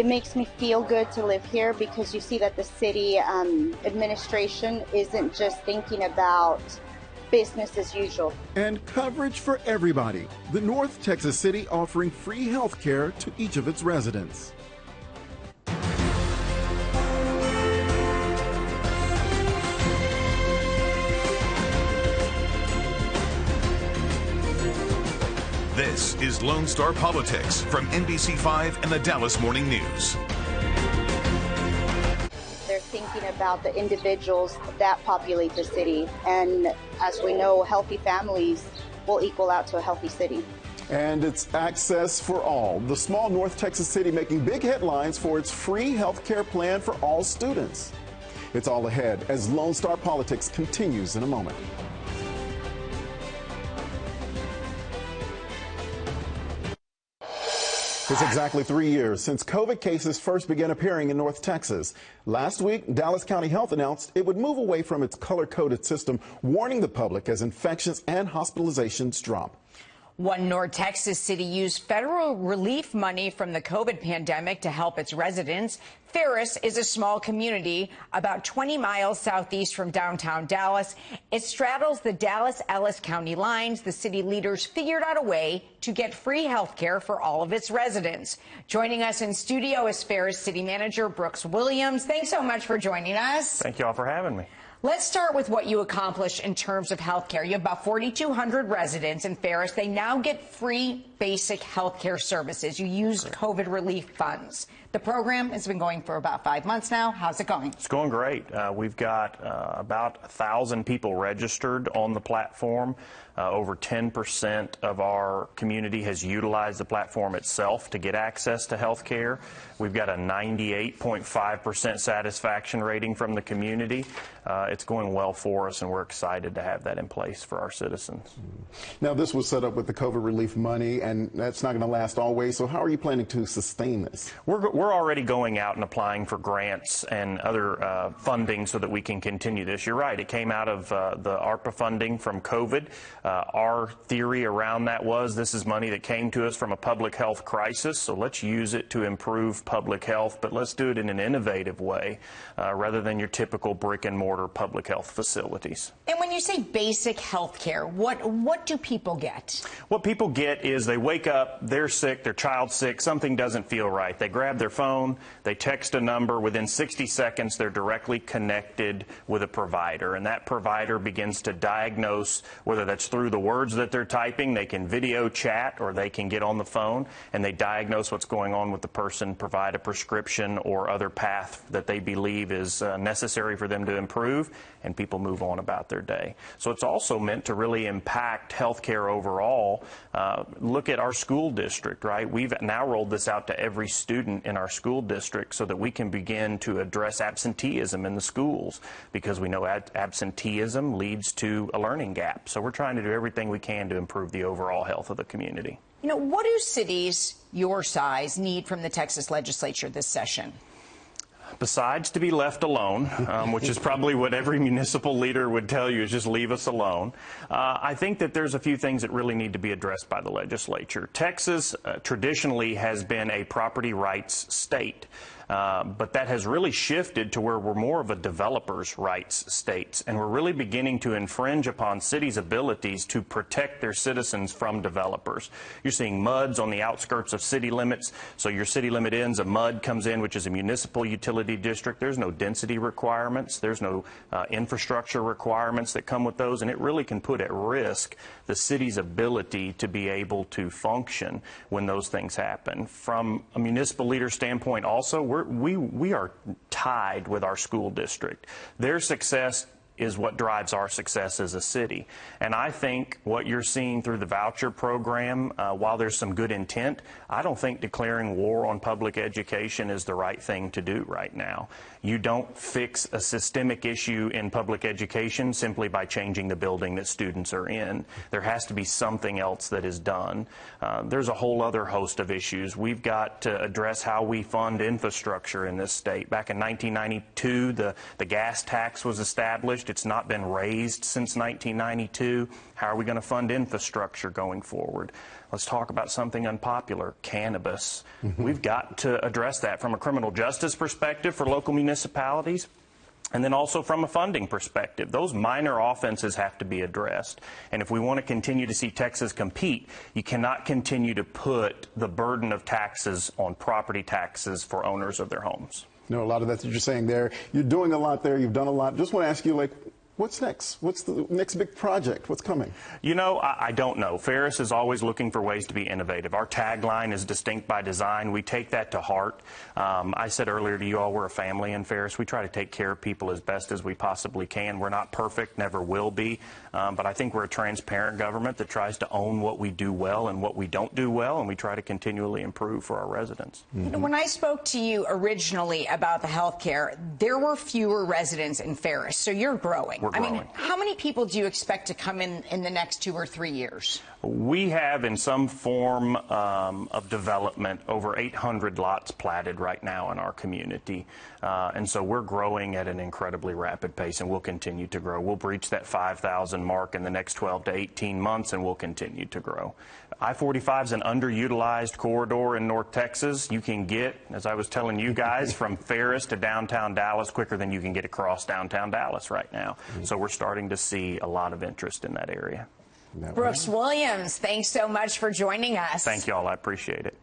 it makes me feel good to live here because you see that the city administration isn't just thinking about business as usual. And coverage for everybody. The North Texas City offering free health care to each of its residents. This is Lone Star Politics from NBC5 and the Dallas Morning News. They're thinking about the individuals that populate the city. And as we know, healthy families will equal out to a healthy city. And it's access for all. The small North Texas city making big headlines for its free health care plan for all students. It's all ahead as Lone Star Politics continues in a moment. It's exactly 3 years since COVID cases first began appearing in North Texas. Last week, Dallas County Health announced it would move away from its color-coded system, warning the public as infections and hospitalizations drop. One North Texas city used federal relief money from the COVID pandemic to help its residents. Ferris is a small community about 20 miles southeast from downtown Dallas. It straddles the Dallas-Ellis County lines. The city leaders figured out a way to get free health care for all of its residents. Joining us in studio is Ferris City Manager Brooks Williams. Thanks so much for joining us. Thank you all for having me. Let's start with what you accomplished in terms of health care. You have about 4,200 residents in Ferris. They now get free basic health care services. You used COVID relief funds. The program has been going for about 5 months now. How's it going? It's going great. We've got about 1,000 people registered on the platform. Over 10% of our community has utilized the platform itself to get access to health care. We've got a 98.5% satisfaction rating from the community. It's going well for us, and we're excited to have that in place for our citizens. Now, this was set up with the COVID relief money, and that's not going to last always. So how are you planning to sustain this? We're already going out and applying for grants and other funding so that we can continue this. You're right. It came out of the ARPA funding from COVID. Our theory around that was this is money that came to us from a public health crisis, so let's use it to improve public health, but let's do it in an innovative way rather than your typical brick and mortar public health facilities. And when you say basic health care, what do people get? What people get is they wake up, they're sick, their child's sick, something doesn't feel right. They grab their phone, they text a number. Within 60 seconds, they're directly connected with a provider, and that provider begins to diagnose, whether that's through the words that they're typing, they can video chat, or they can get on the phone, and they diagnose what's going on with the person, provide a prescription or other path that they believe is necessary for them to improve, and people move on about their day. So it's also meant to really impact healthcare overall. Look at our school district, right? We've now rolled this out to every student in our school district so that we can begin to address absenteeism in the schools, because we know absenteeism leads to a learning gap. So we're trying to do everything we can to improve the overall health of the community. You know, what do cities your size need from the Texas legislature this session? Besides to be left alone, which is probably what every municipal leader would tell you, is just leave us alone. I think that there's a few things that really need to be addressed by the legislature. Texas traditionally has been a property rights state. But that has really shifted to where we're more of a developers' rights state, and we're really beginning to infringe upon cities' abilities to protect their citizens from developers. You're seeing MUDs on the outskirts of city limits, so your city limit ends, a MUD comes in, which is a municipal utility district. There's no density requirements, there's no infrastructure requirements that come with those, and it really can put at risk the city's ability to be able to function when those things happen. From a municipal leader standpoint also, we are tied with our school district. Their success is what drives our success as a city. And I think what you're seeing through the voucher program, while there's some good intent, I don't think declaring war on public education is the right thing to do right now. You don't fix a systemic issue in public education simply by changing the building that students are in. There has to be something else that is done. There's a whole other host of issues. We've got to address how we fund infrastructure in this state. Back in 1992, the gas tax was established. It's not been raised since 1992. How are we going to fund infrastructure going forward? Let's talk about something unpopular, cannabis. We've got to address that from a criminal justice perspective for local municipalities, and then also from a funding perspective. Those minor offenses have to be addressed. And if we want to continue to see Texas compete, you cannot continue to put the burden of taxes on property taxes for owners of their homes. You know, a lot of that's what you're saying there. You're doing a lot there. You've done a lot. Just want to ask you, like, what's next? What's the next big project? What's coming? You know, I don't know. Ferris is always looking for ways to be innovative. Our tagline is distinct by design. We take that to heart. I said earlier to you all, we're a family in Ferris. We try to take care of people as best as we possibly can. We're not perfect, never will be, but I think we're a transparent government that tries to own what we do well and what we don't do well, and we try to continually improve for our residents. You know, when I spoke to you originally about the health care, there were fewer residents in Ferris, so you're growing. We're growing. I mean, how many people do you expect to come in the next 2 or 3 years? We have, in some form of development, over 800 lots platted right now in our community. And so we're growing at an incredibly rapid pace, and we'll continue to grow. We'll breach that 5,000 mark in the next 12 to 18 months, and we'll continue to grow. I-45 is an underutilized corridor in North Texas. You can get, as I was telling you guys, from Ferris to downtown Dallas quicker than you can get across downtown Dallas right now. So we're starting to see a lot of interest in that area. Brooks Williams, thanks so much for joining us. Thank you all. I appreciate it.